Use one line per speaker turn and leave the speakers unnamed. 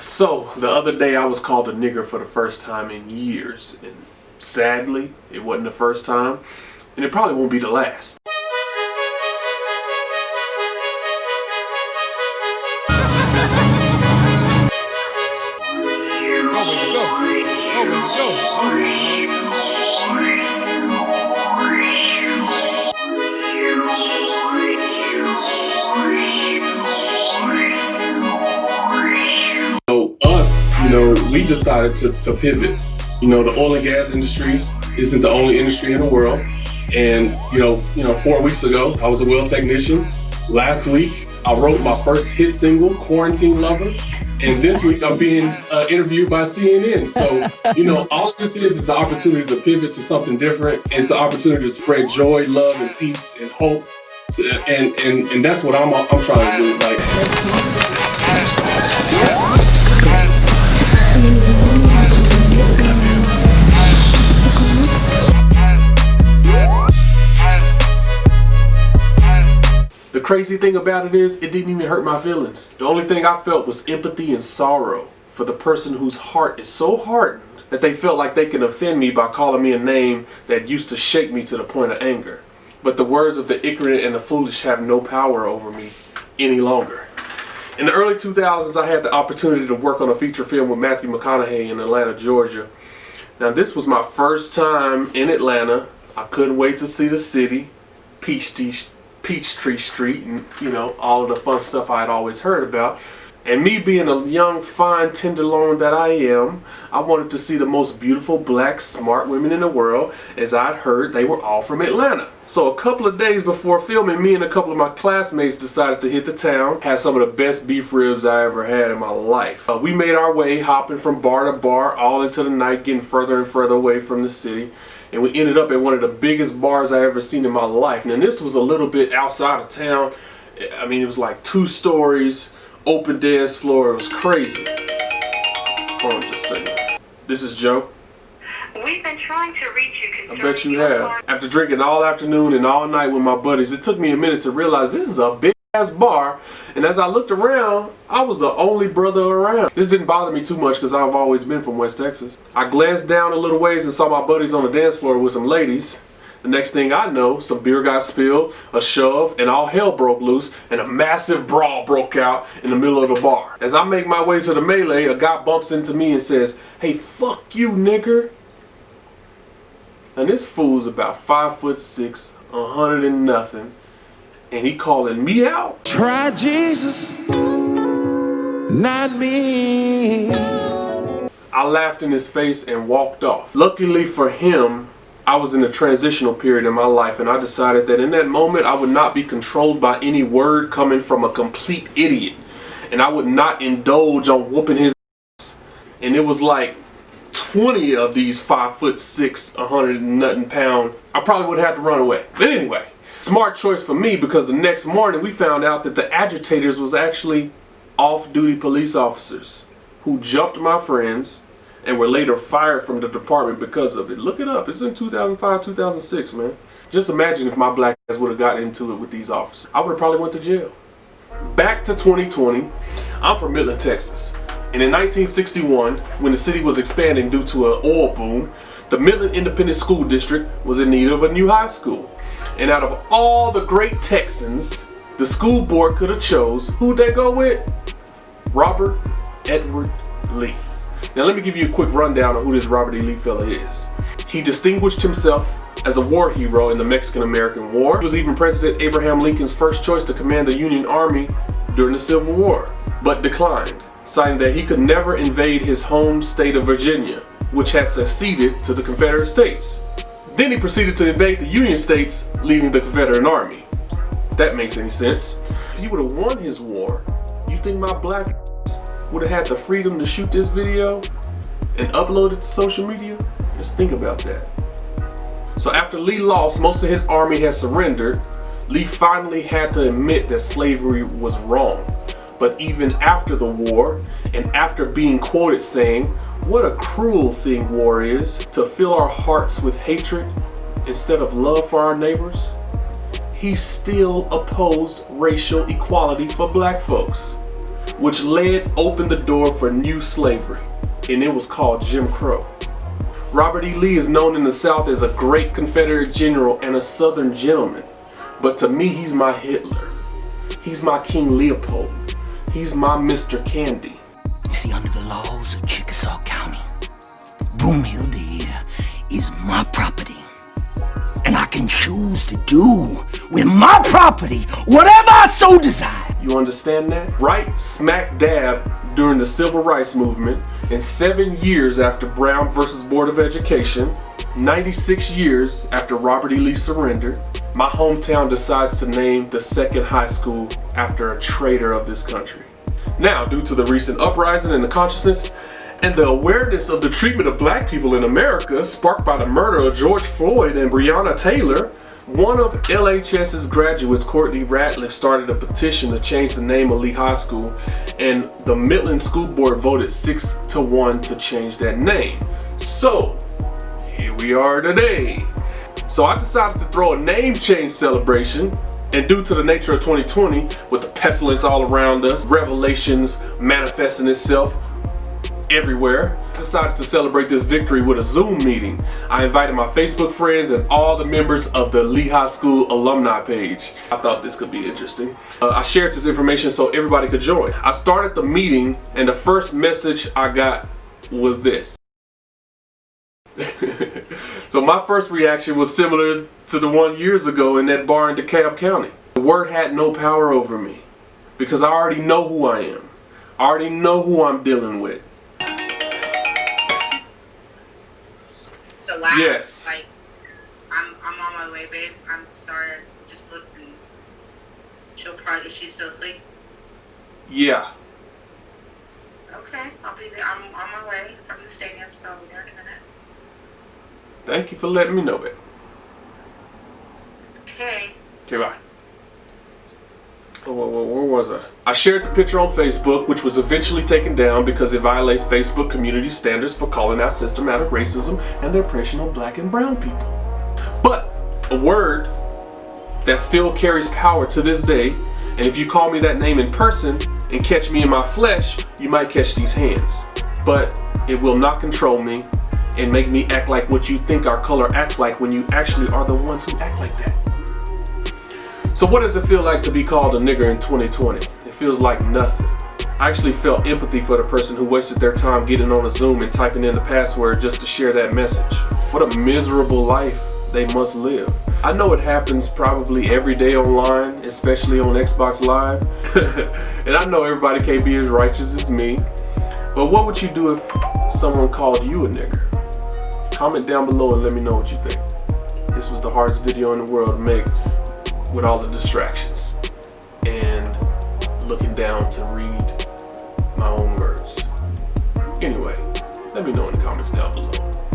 So, the other day I was called a nigger for the first time in years, and sadly, it wasn't the first time, and it probably won't be the last. We decided to pivot. The oil and gas industry isn't the only industry in the world. And 4 weeks ago, I was a well technician. Last week, I wrote my first hit single, Quarantine Lover. And this week, I'm being interviewed by CNN. So, all this is the opportunity to pivot to something different. It's the opportunity to spread joy, love, and peace and hope. And that's what I'm trying to do. The crazy thing about it is, it didn't even hurt my feelings. The only thing I felt was empathy and sorrow for the person whose heart is so hardened that they felt like they can offend me by calling me a name that used to shake me to the point of anger. But the words of the ignorant and the foolish have no power over me any longer. In the early 2000s, I had the opportunity to work on a feature film with Matthew McConaughey in Atlanta, Georgia. Now, this was my first time in Atlanta. I couldn't wait to see the city, Peachtree Street, and all of the fun stuff I had always heard about. And me being a young, fine tenderloin that I am, I wanted to see the most beautiful, black, smart women in the world, as I'd heard they were all from Atlanta. So a couple of days before filming, me and a couple of my classmates decided to hit the town, had some of the best beef ribs I ever had in my life. We made our way, hopping from bar to bar, all into the night, getting further and further away from the city. And we ended up at one of the biggest bars I ever seen in my life. Now, this was a little bit outside of town. I mean, it was like 2 stories, open dance floor. It was crazy. Hold on just a second. This is Joe.
We've been trying to reach you concerning.
I bet you have. After drinking all afternoon and all night with my buddies, it took me a minute to realize this is a big ass bar. And as I looked around, I was the only brother around. This didn't bother me too much because I've always been from West Texas. I glanced down a little ways and saw my buddies on the dance floor with some ladies. The next thing I know, some beer got spilled, a shove, and all hell broke loose, and a massive brawl broke out in the middle of the bar. As I make my way to the melee, a guy bumps into me and says, "Hey, fuck you, nigger." And this fool's about 5'6", 100 and nothing, and he calling me out.
Try Jesus, not me.
I laughed in his face and walked off. Luckily for him, I was in a transitional period in my life, and I decided that in that moment I would not be controlled by any word coming from a complete idiot, and I would not indulge on whooping his ass. And it was like 20 of these 5'6", 100 and nothing pound. I probably would have to run away. But anyway, smart choice for me, because the next morning we found out that the agitators was actually off-duty police officers who jumped my friends and were later fired from the department because of it. Look it up. It's in 2005, 2006, man. Just imagine if my black ass would have got into it with these officers. I would have probably went to jail. Back to 2020. I'm from Midland, Texas. And in 1961, when the city was expanding due to an oil boom, the Midland Independent School District was in need of a new high school. And out of all the great Texans, the school board could have chose, who'd they go with? Robert Edward Lee. Now let me give you a quick rundown of who this Robert E. Lee fella is. He distinguished himself as a war hero in the Mexican-American War. He was even President Abraham Lincoln's first choice to command the Union Army during the Civil War, but declined, citing that he could never invade his home state of Virginia, which had succeeded to the Confederate States. Then he proceeded to invade the Union States, leading the Confederate Army. If that makes any sense. If he would have won his war, you think my black would have had the freedom to shoot this video and upload it to social media? Just think about that. So after Lee lost, most of his army had surrendered. Lee finally had to admit that slavery was wrong. But even after the war, and after being quoted saying, "What a cruel thing war is, to fill our hearts with hatred instead of love for our neighbors," he still opposed racial equality for black folks. which opened the door for new slavery, and it was called Jim Crow. Robert E. Lee is known in the South as a great Confederate general and a Southern gentleman, but to me he's my Hitler. He's my King Leopold. He's my Mr. Candy.
You see, under the laws of Chickasaw County, Broomhill here is my property. And I can choose to do with my property whatever I so desire.
You understand that? Right smack dab during the Civil Rights Movement, and 7 years after Brown versus Board of Education, 96 years after Robert E. Lee surrendered, my hometown decides to name the second high school after a traitor of this country. Now, due to the recent uprising in the consciousness and the awareness of the treatment of black people in America sparked by the murder of George Floyd and Breonna Taylor, one of LHS's graduates, Courtney Ratliff, started a petition to change the name of Lee High School, and the Midland School Board voted 6-1 to change that name. So, here we are today. So I decided to throw a name change celebration, and due to the nature of 2020, with the pestilence all around us, revelations manifesting itself everywhere, I decided to celebrate this victory with a Zoom meeting. I invited my Facebook friends and all the members of the Lee High School alumni page. I thought this could be interesting. I shared this information so everybody could join. I started the meeting and the first message I got was this. So my first reaction was similar to the one years ago in that bar in DeKalb County. The word had no power over me because I already know who I am. I already know who I'm dealing with. Yes.
Like, I'm on my way, babe. I'm sorry. I just looked and is she still asleep?
Yeah.
Okay, I'll be there. I'm on my way from the stadium, so I'll be there in a minute.
Thank you for letting me know, babe.
Okay.
Okay, bye. Where was I? I shared the picture on Facebook, which was eventually taken down because it violates Facebook community standards for calling out systematic racism and the oppression of black and brown people. But a word that still carries power to this day, and if you call me that name in person and catch me in my flesh, you might catch these hands. But it will not control me and make me act like what you think our color acts like when you actually are the ones who act like that. So what does it feel like to be called a nigger in 2020? It feels like nothing. I actually felt empathy for the person who wasted their time getting on a Zoom and typing in the password just to share that message. What a miserable life they must live. I know it happens probably every day online, especially on Xbox Live. And I know everybody can't be as righteous as me. But what would you do if someone called you a nigger? Comment down below and let me know what you think. This was the hardest video in the world to make, with all the distractions and looking down to read my own words. Anyway, let me know in the comments down below.